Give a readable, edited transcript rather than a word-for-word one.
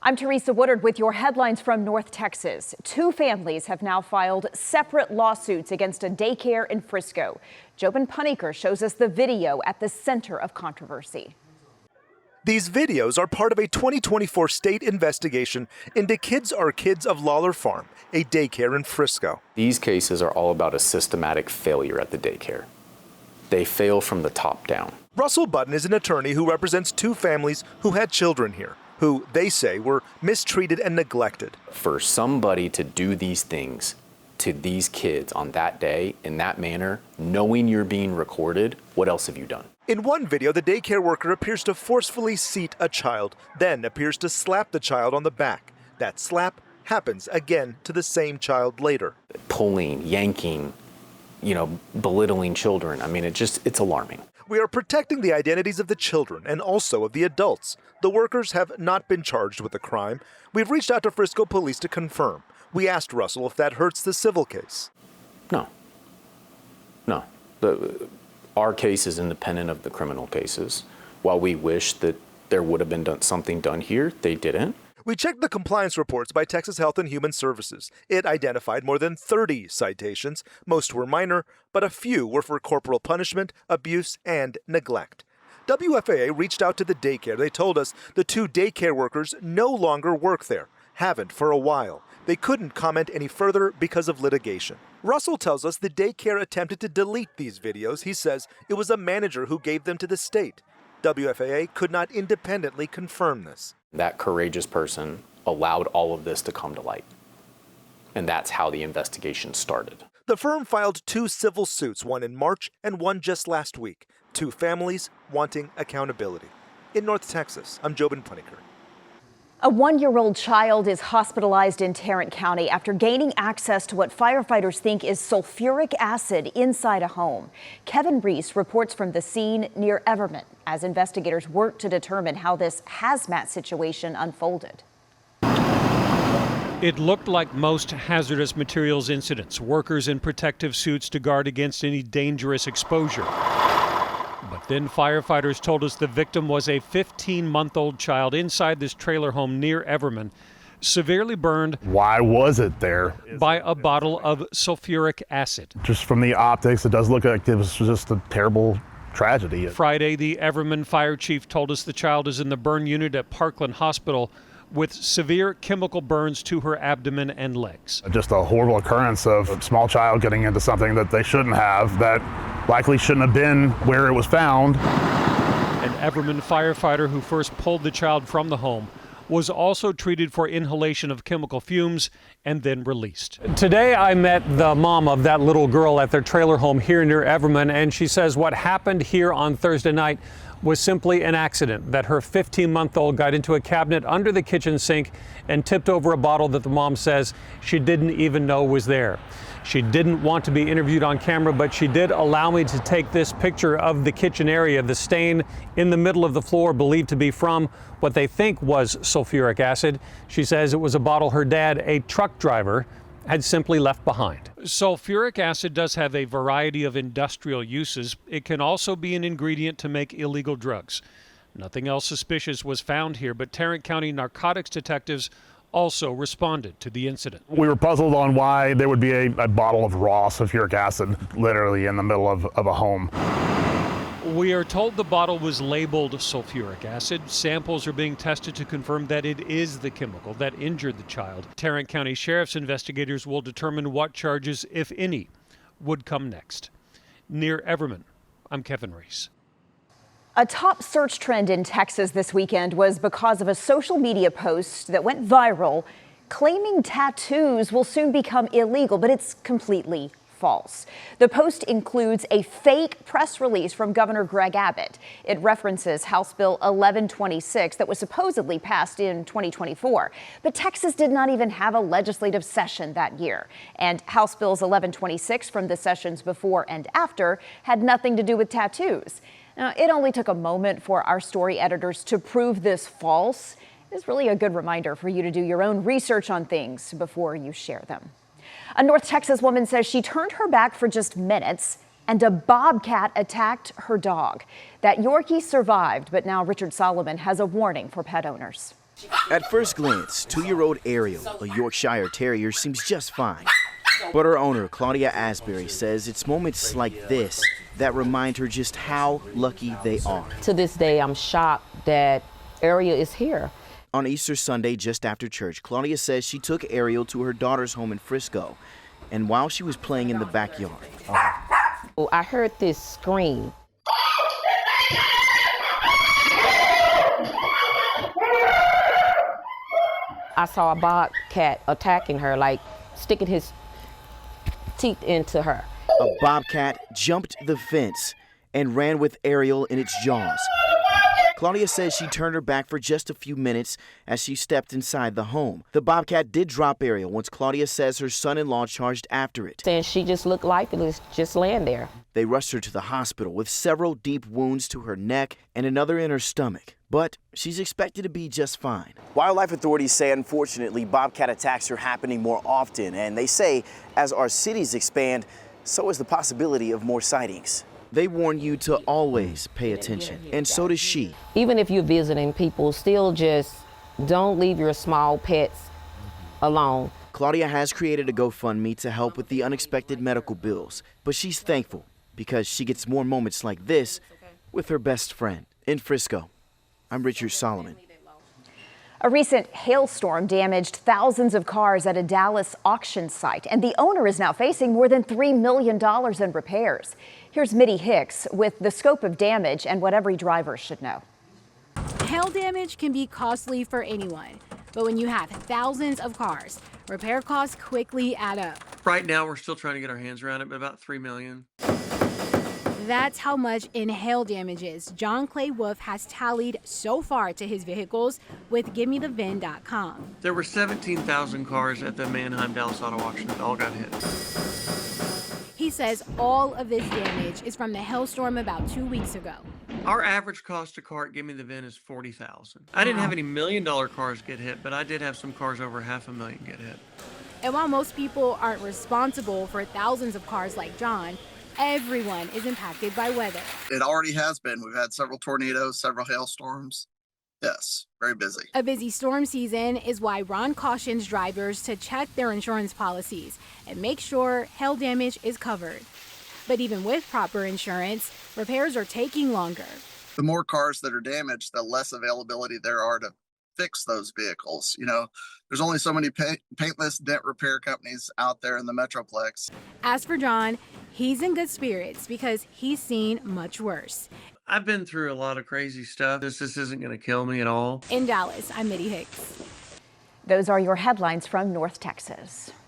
I'm Teresa Woodard with your headlines from North Texas. Two families have now filed separate lawsuits against a daycare in Frisco. Jobin Paniker shows us the video at the center of controversy. These videos are part of a 2024 state investigation into Kids Are Kids of Lawler Farm, a daycare in Frisco. These cases are all about a systematic failure at the daycare. They fail from the top down. Russell Button is an attorney who represents two families who had children here, who they say were mistreated and neglected. For somebody to do these things to these kids on that day in that manner, knowing you're being recorded, what else have you done? In one video, the daycare worker appears to forcefully seat a child, then appears to slap the child on the back. That slap happens again to the same child later. Pulling, yanking, belittling children. I mean, it's alarming. We are protecting the identities of the children and also of the adults. The workers have not been charged with the crime. We've reached out to Frisco police to confirm. We asked Russell if that hurts the civil case. No. Our case is independent of the criminal cases. While we wish that there would have been something done here, they didn't. We checked the compliance reports by Texas Health and Human Services. It identified more than 30 citations. Most were minor, but a few were for corporal punishment, abuse, and neglect. WFAA reached out to the daycare. They told us the two daycare workers no longer work there, haven't for a while. They couldn't comment any further because of litigation. Russell tells us the daycare attempted to delete these videos. He says it was a manager who gave them to the state. WFAA could not independently confirm this. That courageous person allowed all of this to come to light. And that's how the investigation started. The firm filed two civil suits, one in March and one just last week. Two families wanting accountability. In North Texas, I'm Jobin Paniker. A one-year-old child is hospitalized in Tarrant County after gaining access to what firefighters think is sulfuric acid inside a home. Kevin Reese reports from the scene near Everman as investigators work to determine how this hazmat situation unfolded. It looked like most hazardous materials incidents, workers in protective suits to guard against any dangerous exposure. But then firefighters told us the victim was a 15-month-old child inside this trailer home near Everman, severely burned. Why was it there? By a bottle of sulfuric acid. Just from the optics, it does look like it was just a terrible tragedy. Friday, the Everman fire chief told us the child is in the burn unit at Parkland Hospital with severe chemical burns to her abdomen and legs. Just a horrible occurrence of a small child getting into something that they shouldn't have, that likely shouldn't have been where it was found. An Everman firefighter who first pulled the child from the home was also treated for inhalation of chemical fumes and then released. Today I met the mom of that little girl at their trailer home here near Everman, and she says what happened here on Thursday night was simply an accident, that her 15-month-old got into a cabinet under the kitchen sink and tipped over a bottle that the mom says she didn't even know was there. She didn't want to be interviewed on camera, but she did allow me to take this picture of the kitchen area, the stain in the middle of the floor believed to be from what they think was sulfuric acid. She says it was a bottle her dad, a truck driver, had simply left behind. Sulfuric acid does have a variety of industrial uses. It can also be an ingredient to make illegal drugs. Nothing else suspicious was found here, but Tarrant County narcotics detectives also responded to the incident. We were puzzled on why there would be a bottle of raw sulfuric acid literally in the middle of a home. We are told the bottle was labeled sulfuric acid. Samples are being tested to confirm that it is the chemical that injured the child. Tarrant County Sheriff's investigators will determine what charges, if any, would come next. Near Everman, I'm Kevin Reese. A top search trend in Texas this weekend was because of a social media post that went viral claiming tattoos will soon become illegal, but it's completely false. The post includes a fake press release from Governor Greg Abbott. It references House Bill 1126 that was supposedly passed in 2024. But Texas did not even have a legislative session that year. And House Bills 1126 from the sessions before and after had nothing to do with tattoos. Now, it only took a moment for our story editors to prove this false. It's really a good reminder for you to do your own research on things before you share them. A North Texas woman says she turned her back for just minutes and a bobcat attacked her dog. That Yorkie survived, but now Richard Solomon has a warning for pet owners. At first glance, 2-year-old Ariel, a Yorkshire Terrier, seems just fine. But her owner, Claudia Asbury, says it's moments like this that remind her just how lucky they are. To this day, I'm shocked that Ariel is here. On Easter Sunday, just after church, Claudia says she took Ariel to her daughter's home in Frisco, and while she was playing in the backyard, I heard this scream. I saw a bobcat attacking her, like sticking his teeth into her. a bobcat jumped the fence and ran with Ariel in its jaws. Claudia says she turned her back for just a few minutes as she stepped inside the home. The bobcat did drop Ariel once Claudia says her son-in-law charged after it. And she just looked lifeless, just laying there. They rushed her to the hospital with several deep wounds to her neck and another in her stomach. But she's expected to be just fine. Wildlife authorities say, unfortunately, bobcat attacks are happening more often. And they say as our cities expand, so is the possibility of more sightings. They warn you to always pay attention, and so does she. Even if you're visiting people, still just don't leave your small pets alone. Claudia has created a GoFundMe to help with the unexpected medical bills, but she's thankful because she gets more moments like this with her best friend. In Frisco, I'm Richard Solomon. A recent hailstorm damaged thousands of cars at a Dallas auction site, and the owner is now facing more than $3 million in repairs. Here's Mitty Hicks with the scope of damage and what every driver should know. Hail damage can be costly for anyone, but when you have thousands of cars, repair costs quickly add up. Right now, we're still trying to get our hands around it, but about $3 million. That's how much in hail damages John Clay Wolf has tallied so far to his vehicles with GiveMeTheVin.com. There were 17,000 cars at the Mannheim Dallas Auto Auction that all got hit. He says all of this damage is from the hailstorm about 2 weeks ago. Our average cost to car at Give Me the VIN is $40,000. I didn't have any $1 million cars get hit, but I did have some cars over $500,000 get hit. And while most people aren't responsible for thousands of cars like John, everyone is impacted by weather. It already has been. We've had several tornadoes, several hailstorms. Yes, very busy. A busy storm season is why Ron cautions drivers to check their insurance policies and make sure hail damage is covered. But even with proper insurance, repairs are taking longer. The more cars that are damaged, the less availability there are to fix those vehicles. You know, there's only so many paintless dent repair companies out there in the Metroplex. As for John, he's in good spirits because he's seen much worse. I've been through a lot of crazy stuff. This isn't going to kill me at all. In Dallas, I'm Mitty Hicks. Those are your headlines from North Texas.